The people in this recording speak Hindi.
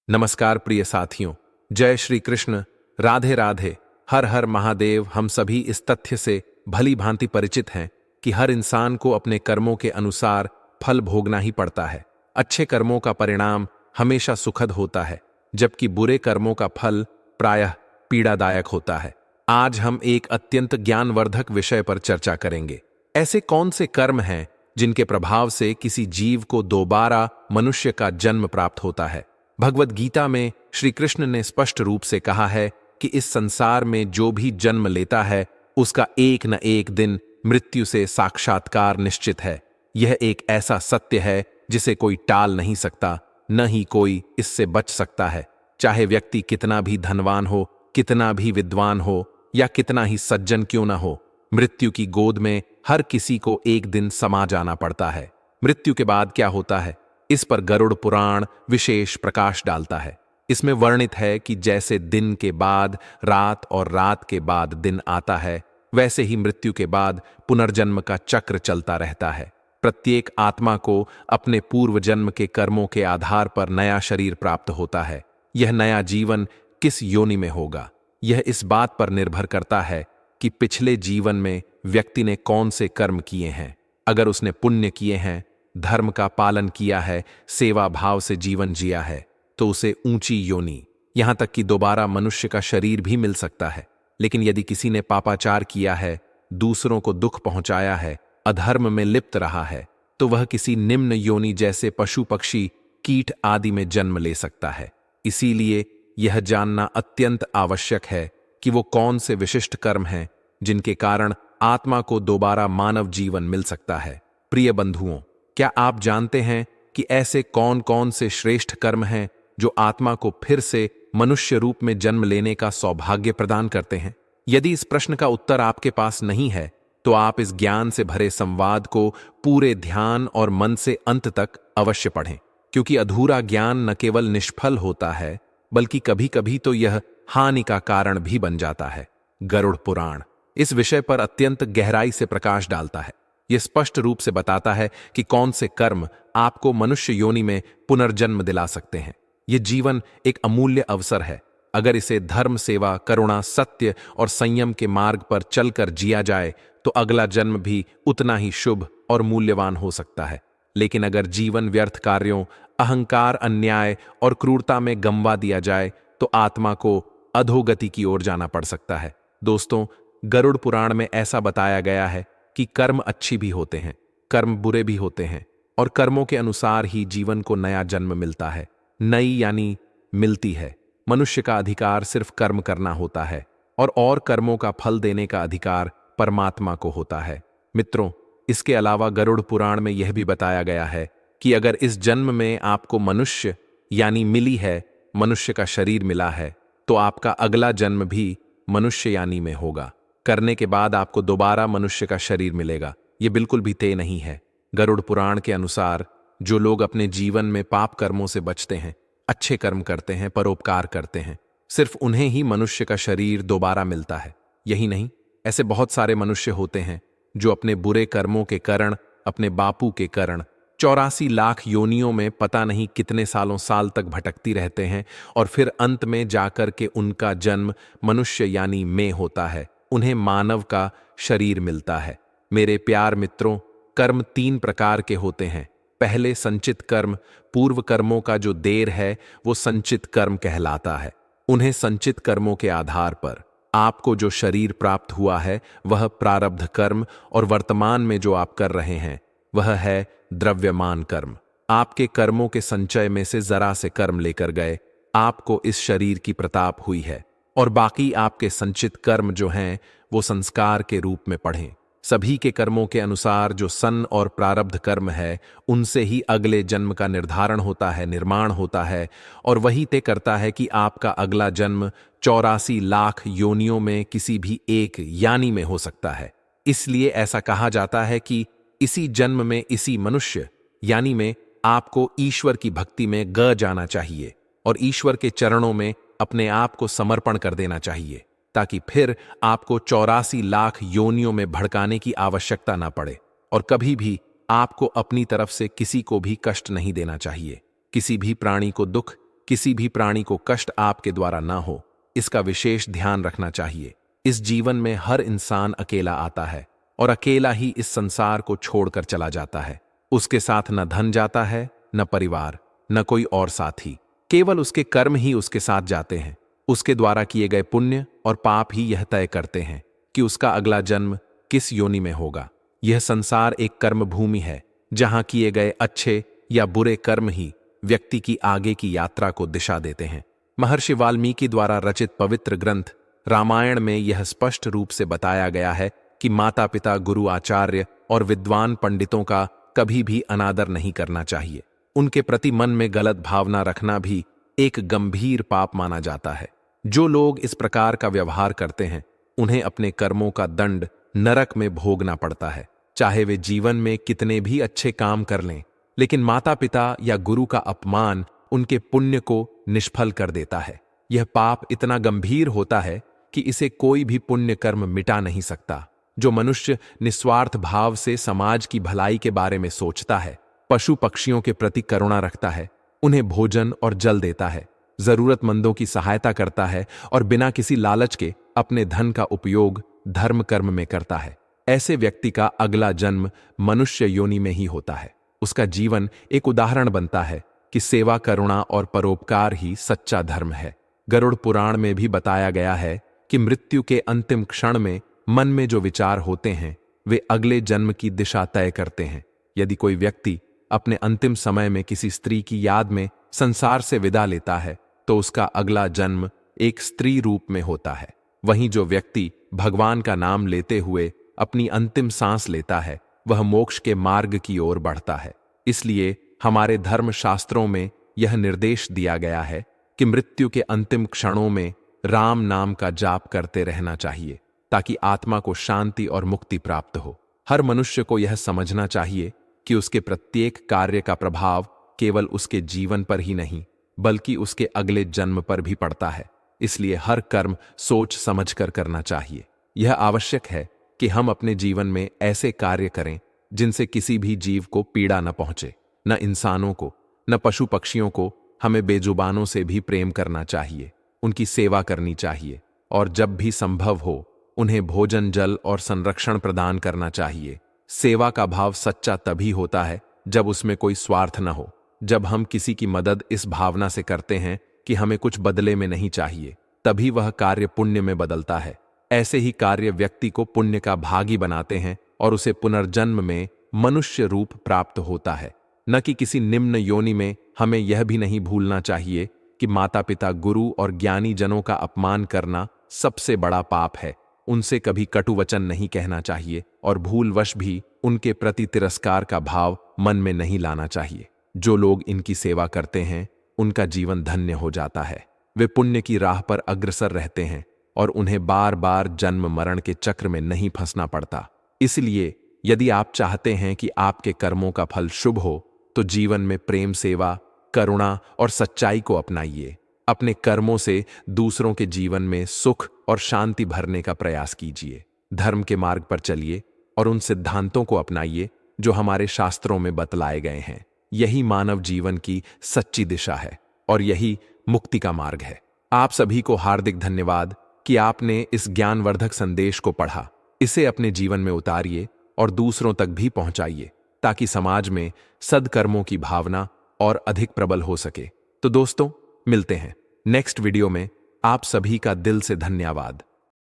नमस्कार प्रिय साथियों, जय श्री कृष्ण, राधे राधे, हर हर महादेव। हम सभी इस तथ्य से भली भांति परिचित हैं कि हर इंसान को अपने कर्मों के अनुसार फल भोगना ही पड़ता है। अच्छे कर्मों का परिणाम हमेशा सुखद होता है, जबकि बुरे कर्मों का फल प्रायः पीड़ादायक होता है। आज हम एक अत्यंत ज्ञानवर्धक विषय पर चर्चा करेंगे। ऐसे कौन से कर्म हैं जिनके प्रभाव से किसी जीव को दोबारा मनुष्य का जन्म प्राप्त होता है। भगवद गीता में श्री कृष्ण ने स्पष्ट रूप से कहा है कि इस संसार में जो भी जन्म लेता है उसका एक न एक दिन मृत्यु से साक्षात्कार निश्चित है। यह एक ऐसा सत्य है जिसे कोई टाल नहीं सकता, न ही कोई इससे बच सकता है। चाहे व्यक्ति कितना भी धनवान हो, कितना भी विद्वान हो या कितना ही सज्जन क्यों न हो, मृत्यु की गोद में हर किसी को एक दिन समा जाना पड़ता है। मृत्यु के बाद क्या होता है, इस पर गरुड़ पुराण विशेष प्रकाश डालता है। इसमें वर्णित है कि जैसे दिन के बाद रात और रात के बाद दिन आता है, वैसे ही मृत्यु के बाद पुनर्जन्म का चक्र चलता रहता है। प्रत्येक आत्मा को अपने पूर्व जन्म के कर्मों के आधार पर नया शरीर प्राप्त होता है। यह नया जीवन किस योनि में होगा, यह इस बात पर निर्भर करता है कि पिछले जीवन में व्यक्ति ने कौन से कर्म किए हैं। अगर उसने पुण्य किए हैं, धर्म का पालन किया है, सेवा भाव से जीवन जिया है, तो उसे ऊंची योनि, यहां तक कि दोबारा मनुष्य का शरीर भी मिल सकता है। लेकिन यदि किसी ने पापाचार किया है, दूसरों को दुख पहुंचाया है, अधर्म में लिप्त रहा है, तो वह किसी निम्न योनि जैसे पशु पक्षी कीट आदि में जन्म ले सकता है। इसीलिए यह जानना अत्यंत आवश्यक है कि वो कौन से विशिष्ट कर्म हैं जिनके कारण आत्मा को दोबारा मानव जीवन मिल सकता है। प्रिय बंधुओं, क्या आप जानते हैं कि ऐसे कौन कौन से श्रेष्ठ कर्म हैं जो आत्मा को फिर से मनुष्य रूप में जन्म लेने का सौभाग्य प्रदान करते हैं? यदि इस प्रश्न का उत्तर आपके पास नहीं है, तो आप इस ज्ञान से भरे संवाद को पूरे ध्यान और मन से अंत तक अवश्य पढ़ें, क्योंकि अधूरा ज्ञान न केवल निष्फल होता है, बल्कि कभी कभी तो यह हानि का कारण भी बन जाता है। गरुड़ पुराण इस विषय पर अत्यंत गहराई से प्रकाश डालता है। यह स्पष्ट रूप से बताता है कि कौन से कर्म आपको मनुष्य योनि में पुनर्जन्म दिला सकते हैं। यह जीवन एक अमूल्य अवसर है। अगर इसे धर्म, सेवा, करुणा, सत्य और संयम के मार्ग पर चलकर जिया जाए तो अगला जन्म भी उतना ही शुभ और मूल्यवान हो सकता है। लेकिन अगर जीवन व्यर्थ कार्यों, अहंकार, अन्याय और क्रूरता में गंवा दिया जाए तो आत्मा को अधोगति की ओर जाना पड़ सकता है। दोस्तों, गरुड़ पुराण में ऐसा बताया गया है कि कर्म अच्छी भी होते हैं, कर्म बुरे भी होते हैं, और कर्मों के अनुसार ही जीवन को नया जन्म मिलता है। नई यानी मिलती है। मनुष्य का अधिकार सिर्फ कर्म करना होता है और कर्मों का फल देने का अधिकार परमात्मा को होता है। मित्रों, इसके अलावा गरुड़ पुराण में यह भी बताया गया है कि अगर इस जन्म में आपको मनुष्य यानी मिली है, मनुष्य का शरीर मिला है, तो आपका अगला जन्म भी मनुष्य यानी में होगा। करने के बाद आपको दोबारा मनुष्य का शरीर मिलेगा। यह बिल्कुल भी तय नहीं है। गरुड़ पुराण के अनुसार जो लोग अपने जीवन में पाप कर्मों से बचते हैं, अच्छे कर्म करते हैं, परोपकार करते हैं, सिर्फ उन्हें ही मनुष्य का शरीर दोबारा मिलता है। यही नहीं, ऐसे बहुत सारे मनुष्य होते हैं जो अपने बुरे कर्मों के कारण, अपने बापू के कारण 84 लाख योनियों में पता नहीं कितने साल तक भटकती रहते हैं, और फिर अंत में जाकर के उनका जन्म मनुष्य यानी में होता है। उन्हें मानव का शरीर मिलता है। मेरे प्यार मित्रों, कर्म 3 प्रकार के होते हैं। पहले संचित कर्म, पूर्व कर्मों का जो देर है वो संचित कर्म कहलाता है। उन्हें संचित कर्मों के आधार पर आपको जो शरीर प्राप्त हुआ है वह प्रारब्ध कर्म, और वर्तमान में जो आप कर रहे हैं वह है द्रव्यमान कर्म। आपके कर्मों के संचय में से जरा से कर्म लेकर गए, आपको इस शरीर की प्रताप हुई है, और बाकी आपके संचित कर्म जो हैं वो संस्कार के रूप में पढ़ें। सभी के कर्मों के अनुसार जो सन और प्रारब्ध कर्म है, उनसे ही अगले जन्म का निर्धारण होता है, निर्माण होता है, और वही तय करता है कि आपका अगला जन्म 84 लाख योनियों में किसी भी एक यानी में हो सकता है। इसलिए ऐसा कहा जाता है कि इसी जन्म में, इसी मनुष्य यानी में आपको ईश्वर की भक्ति में ग जाना चाहिए और ईश्वर के चरणों में अपने आप को समर्पण कर देना चाहिए, ताकि फिर आपको 84 लाख योनियों में भड़काने की आवश्यकता ना पड़े। और कभी भी आपको अपनी तरफ से किसी को भी कष्ट नहीं देना चाहिए। किसी भी प्राणी को दुख किसी भी प्राणी को कष्ट आपके द्वारा ना हो, इसका विशेष ध्यान रखना चाहिए। इस जीवन में हर इंसान अकेला आता है और अकेला ही इस संसार को छोड़कर चला जाता है। उसके साथ न धन जाता है, न परिवार, न कोई और साथी। केवल उसके कर्म ही उसके साथ जाते हैं। उसके द्वारा किए गए पुण्य और पाप ही यह तय करते हैं कि उसका अगला जन्म किस योनि में होगा। यह संसार एक कर्म भूमि है, जहां किए गए अच्छे या बुरे कर्म ही व्यक्ति की आगे की यात्रा को दिशा देते हैं। महर्षि वाल्मीकि द्वारा रचित पवित्र ग्रंथ रामायण में यह स्पष्ट रूप से बताया गया है कि माता पिता, गुरु, आचार्य और विद्वान पंडितों का कभी भी अनादर नहीं करना चाहिए। उनके प्रति मन में गलत भावना रखना भी एक गंभीर पाप माना जाता है। जो लोग इस प्रकार का व्यवहार करते हैं, उन्हें अपने कर्मों का दंड नरक में भोगना पड़ता है। चाहे वे जीवन में कितने भी अच्छे काम कर लें, लेकिन माता पिता या गुरु का अपमान उनके पुण्य को निष्फल कर देता है। यह पाप इतना गंभीर होता है कि इसे कोई भी पुण्य कर्म मिटा नहीं सकता। जो मनुष्य निस्वार्थ भाव से समाज की भलाई के बारे में सोचता है, पशु पक्षियों के प्रति करुणा रखता है, उन्हें भोजन और जल देता है, जरूरतमंदों की सहायता करता है और बिना किसी लालच के अपने धन का उपयोग धर्म कर्म में करता है, ऐसे व्यक्ति का अगला जन्म मनुष्य योनि में ही होता है। उसका जीवन एक उदाहरण बनता है कि सेवा, करुणा और परोपकार ही सच्चा धर्म है। गरुड़ पुराण में भी बताया गया है कि मृत्यु के अंतिम क्षण में मन में जो विचार होते हैं, वे अगले जन्म की दिशा तय करते हैं। यदि कोई व्यक्ति अपने अंतिम समय में किसी स्त्री की याद में संसार से विदा लेता है, तो उसका अगला जन्म एक स्त्री रूप में होता है। वहीं जो व्यक्ति भगवान का नाम लेते हुए अपनी अंतिम सांस लेता है, वह मोक्ष के मार्ग की ओर बढ़ता है। इसलिए हमारे धर्म शास्त्रों में यह निर्देश दिया गया है कि मृत्यु के अंतिम क्षणों में राम नाम का जाप करते रहना चाहिए, ताकि आत्मा को शांति और मुक्ति प्राप्त हो। हर मनुष्य को यह समझना चाहिए कि उसके प्रत्येक कार्य का प्रभाव केवल उसके जीवन पर ही नहीं, बल्कि उसके अगले जन्म पर भी पड़ता है। इसलिए हर कर्म सोच समझकर करना चाहिए। यह आवश्यक है कि हम अपने जीवन में ऐसे कार्य करें जिनसे किसी भी जीव को पीड़ा न पहुंचे। न इंसानों को, न पशु पक्षियों को। हमें बेजुबानों से भी प्रेम करना चाहिए, उनकी सेवा करनी चाहिए और जब भी संभव हो उन्हें भोजन, जल और संरक्षण प्रदान करना चाहिए। सेवा का भाव सच्चा तभी होता है जब उसमें कोई स्वार्थ न हो। जब हम किसी की मदद इस भावना से करते हैं कि हमें कुछ बदले में नहीं चाहिए, तभी वह कार्य पुण्य में बदलता है। ऐसे ही कार्य व्यक्ति को पुण्य का भागी बनाते हैं और उसे पुनर्जन्म में मनुष्य रूप प्राप्त होता है, न कि किसी निम्न योनि में। हमें यह भी नहीं भूलना चाहिए कि माता पिता, गुरु और ज्ञानी जनों का अपमान करना सबसे बड़ा पाप है। उनसे कभी कटु वचन नहीं कहना चाहिए और भूलवश भी उनके प्रति तिरस्कार का भाव मन में नहीं लाना चाहिए। जो लोग इनकी सेवा करते हैं, उनका जीवन धन्य हो जाता है। वे पुण्य की राह पर अग्रसर रहते हैं और उन्हें बार बार जन्म मरण के चक्र में नहीं फंसना पड़ता। इसलिए यदि आप चाहते हैं कि आपके कर्मों का फल शुभ हो, तो जीवन में प्रेम, सेवा, करुणा और सच्चाई को अपनाइए। अपने कर्मों से दूसरों के जीवन में सुख और शांति भरने का प्रयास कीजिए। धर्म के मार्ग पर चलिए और उन सिद्धांतों को अपनाइए जो हमारे शास्त्रों में बतलाए गए हैं। यही मानव जीवन की सच्ची दिशा है और यही मुक्ति का मार्ग है। आप सभी को हार्दिक धन्यवाद कि आपने इस ज्ञानवर्धक संदेश को पढ़ा। इसे अपने जीवन में उतारिए और दूसरों तक भी पहुंचाइए, ताकि समाज में सद्कर्मों की भावना और अधिक प्रबल हो सके। तो दोस्तों, मिलते हैं नेक्स्ट वीडियो में। आप सभी का दिल से धन्यवाद।